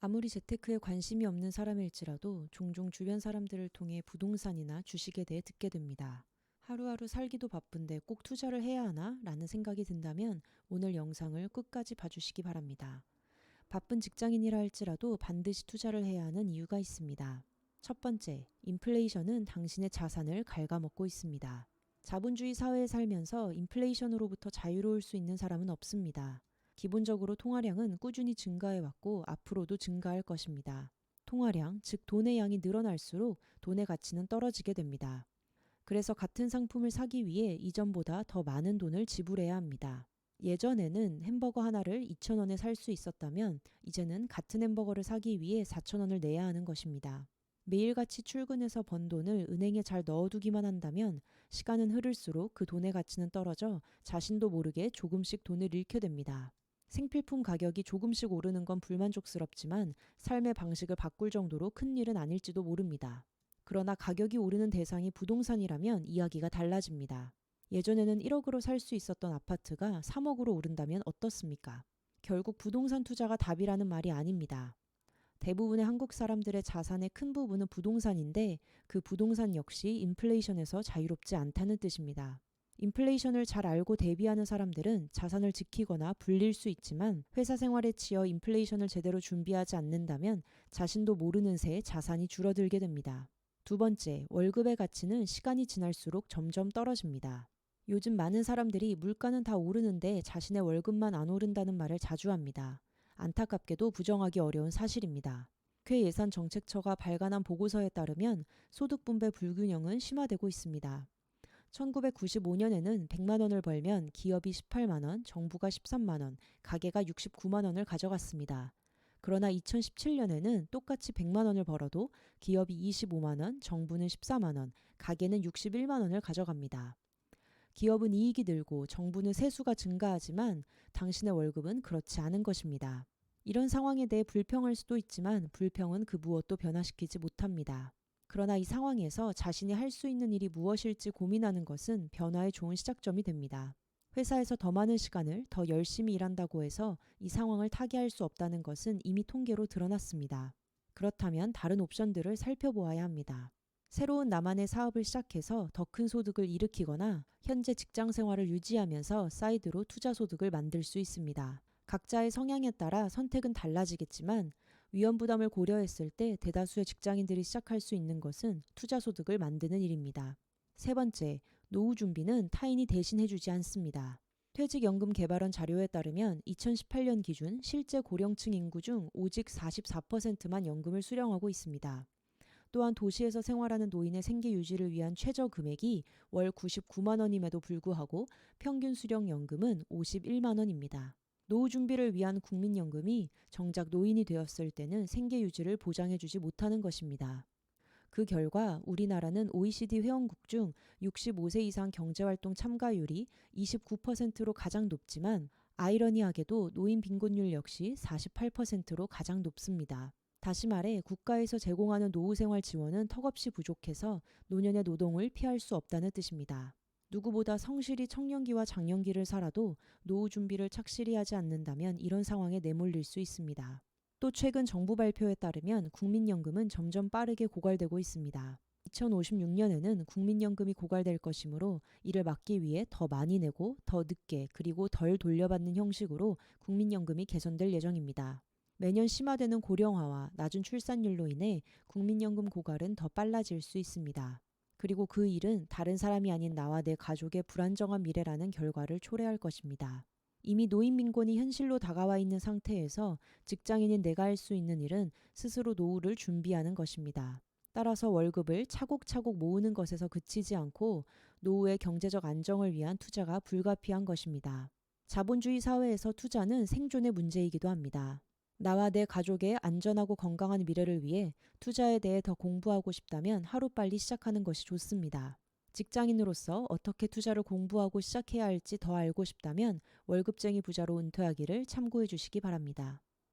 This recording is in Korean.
아무리 재테크에 관심이 없는 사람일지라도 종종 주변 사람들을 통해 부동산이나 주식에 대해 듣게 됩니다. 하루하루 살기도 바쁜데 꼭 투자를 해야 하나? 라는 생각이 든다면 오늘 영상을 끝까지 봐주시기 바랍니다. 바쁜 직장인이라 할지라도 반드시 투자를 해야 하는 이유가 있습니다. 첫 번째, 인플레이션은 당신의 자산을 갉아먹고 있습니다. 자본주의 사회에 살면서 인플레이션으로부터 자유로울 수 있는 사람은 없습니다. 기본적으로 통화량은 꾸준히 증가해왔고 앞으로도 증가할 것입니다. 통화량, 즉 돈의 양이 늘어날수록 돈의 가치는 떨어지게 됩니다. 그래서 같은 상품을 사기 위해 이전보다 더 많은 돈을 지불해야 합니다. 예전에는 햄버거 하나를 2,000원에 살 수 있었다면 이제는 같은 햄버거를 사기 위해 4,000원을 내야 하는 것입니다. 매일같이 출근해서 번 돈을 은행에 잘 넣어두기만 한다면 시간은 흐를수록 그 돈의 가치는 떨어져 자신도 모르게 조금씩 돈을 잃게 됩니다. 생필품 가격이 조금씩 오르는 건 불만족스럽지만 삶의 방식을 바꿀 정도로 큰 일은 아닐지도 모릅니다. 그러나 가격이 오르는 대상이 부동산이라면 이야기가 달라집니다. 예전에는 1억으로 살 수 있었던 아파트가 3억으로 오른다면 어떻습니까? 결국 부동산 투자가 답이라는 말이 아닙니다. 대부분의 한국 사람들의 자산의 큰 부분은 부동산인데 그 부동산 역시 인플레이션에서 자유롭지 않다는 뜻입니다. 인플레이션을 잘 알고 대비하는 사람들은 자산을 지키거나 불릴 수 있지만 회사 생활에 치여 인플레이션을 제대로 준비하지 않는다면 자신도 모르는 새에 자산이 줄어들게 됩니다. 두 번째, 월급의 가치는 시간이 지날수록 점점 떨어집니다. 요즘 많은 사람들이 물가는 다 오르는데 자신의 월급만 안 오른다는 말을 자주 합니다. 안타깝게도 부정하기 어려운 사실입니다. 쾌예산정책처가 발간한 보고서에 따르면 소득 분배 불균형은 심화되고 있습니다. 1995년에는 100만 원을 벌면 기업이 18만 원, 정부가 13만 원, 가게가 69만 원을 가져갔습니다. 그러나 2017년에는 똑같이 100만 원을 벌어도 기업이 25만 원, 정부는 14만 원, 가게는 61만 원을 가져갑니다. 기업은 이익이 늘고 정부는 세수가 증가하지만 당신의 월급은 그렇지 않은 것입니다. 이런 상황에 대해 불평할 수도 있지만 불평은 그 무엇도 변화시키지 못합니다. 그러나 이 상황에서 자신이 할 수 있는 일이 무엇일지 고민하는 것은 변화의 좋은 시작점이 됩니다. 회사에서 더 많은 시간을 더 열심히 일한다고 해서 이 상황을 타개할 수 없다는 것은 이미 통계로 드러났습니다. 그렇다면 다른 옵션들을 살펴보아야 합니다. 새로운 나만의 사업을 시작해서 더 큰 소득을 일으키거나 현재 직장 생활을 유지하면서 사이드로 투자 소득을 만들 수 있습니다. 각자의 성향에 따라 선택은 달라지겠지만 위험 부담을 고려했을 때 대다수의 직장인들이 시작할 수 있는 것은 투자 소득을 만드는 일입니다. 세 번째, 노후 준비는 타인이 대신해주지 않습니다. 퇴직연금 개발원 자료에 따르면 2018년 기준 실제 고령층 인구 중 오직 44%만 연금을 수령하고 있습니다. 또한 도시에서 생활하는 노인의 생계 유지를 위한 최저 금액이 월 99만 원임에도 불구하고 평균 수령연금은 51만 원입니다. 노후 준비를 위한 국민연금이 정작 노인이 되었을 때는 생계 유지를 보장해주지 못하는 것입니다. 그 결과 우리나라는 OECD 회원국 중 65세 이상 경제활동 참가율이 29%로 가장 높지만 아이러니하게도 노인 빈곤율 역시 48%로 가장 높습니다. 다시 말해 국가에서 제공하는 노후생활 지원은 턱없이 부족해서 노년의 노동을 피할 수 없다는 뜻입니다. 누구보다 성실히 청년기와 장년기를 살아도 노후 준비를 착실히 하지 않는다면 이런 상황에 내몰릴 수 있습니다. 또 최근 정부 발표에 따르면 국민연금은 점점 빠르게 고갈되고 있습니다. 2056년에는 국민연금이 고갈될 것이므로 이를 막기 위해 더 많이 내고 더 늦게 그리고 덜 돌려받는 형식으로 국민연금이 개선될 예정입니다. 매년 심화되는 고령화와 낮은 출산율로 인해 국민연금 고갈은 더 빨라질 수 있습니다. 그리고 그 일은 다른 사람이 아닌 나와 내 가족의 불안정한 미래라는 결과를 초래할 것입니다. 이미 노인 빈곤이 현실로 다가와 있는 상태에서 직장인인 내가 할 수 있는 일은 스스로 노후를 준비하는 것입니다. 따라서 월급을 차곡차곡 모으는 것에서 그치지 않고 노후의 경제적 안정을 위한 투자가 불가피한 것입니다. 자본주의 사회에서 투자는 생존의 문제이기도 합니다. 나와 내 가족의 안전하고 건강한 미래를 위해 투자에 대해 더 공부하고 싶다면 하루빨리 시작하는 것이 좋습니다. 직장인으로서 어떻게 투자를 공부하고 시작해야 할지 더 알고 싶다면 월급쟁이 부자로 은퇴하기를 참고해 주시기 바랍니다.